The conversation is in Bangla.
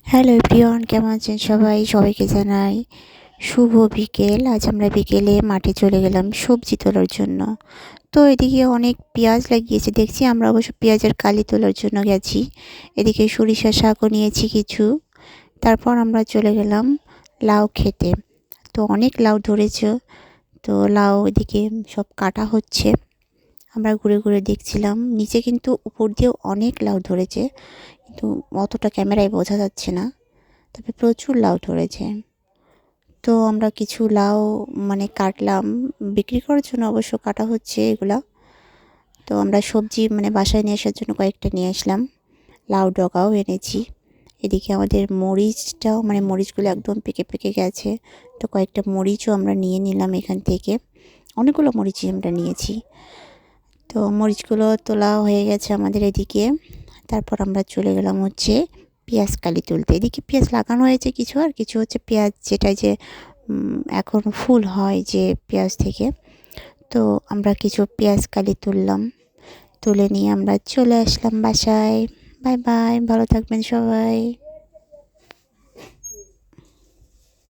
হ্যালো এভরিওয়ান, কেমন আছেন সবাই? সবাইকে জানাই শুভ বিকেল। আজ আমরা বিকেলে মাঠে চলে গেলাম সবজি তোলার জন্য। তো এদিকে অনেক পেঁয়াজ লাগিয়েছে দেখছি, আমরা অবশ্য পেঁয়াজের কালি তোলার জন্য গেছি। এদিকে সরিষা শাকও নিয়েছি কিছু। তারপর আমরা চলে গেলাম লাউ খেতে। তো অনেক লাউ ধরেছে, তো লাউ এদিকে সব কাটা হচ্ছে। আমরা ঘুরে ঘুরে দেখছিলাম, নিচে কিন্তু উপর দিয়েও অনেক লাউ ধরেছে, কিন্তু অতটা ক্যামেরায় বোঝা যাচ্ছে না, তবে প্রচুর লাউ ধরেছে। তো আমরা কিছু লাউ কাটলাম, বিক্রি করার জন্য অবশ্য কাটা হচ্ছে এগুলা। তো আমরা সবজি বাসায় নিয়ে আসার জন্য কয়েকটা নিয়ে আসলাম, লাউ ডগাও এনেছি। এদিকে আমাদের মরিচটাও মরিচগুলো একদম পেকে পেকে গেছে, তো কয়েকটা মরিচও আমরা নিয়ে নিলাম এখান থেকে। অনেকগুলো মরিচই আমরা নিয়েছি। তো মরিচগুলো তোলা হয়ে গেছে আমাদের এদিকে। তারপর আমরা চলে গেলাম হচ্ছে পেঁয়াজ কালি তুলতে। এদিকে পেঁয়াজ লাগানো হয়েছে কিছু, আর কিছু হচ্ছে পেঁয়াজ যেটা যে এখন ফুল হয় যে পেঁয়াজ থেকে। তো আমরা কিছু পেঁয়াজ কালি তুললাম, তুলে নিয়ে আমরা চলে আসলাম বাসায়। বাই বাই, ভালো থাকবেন সবাই।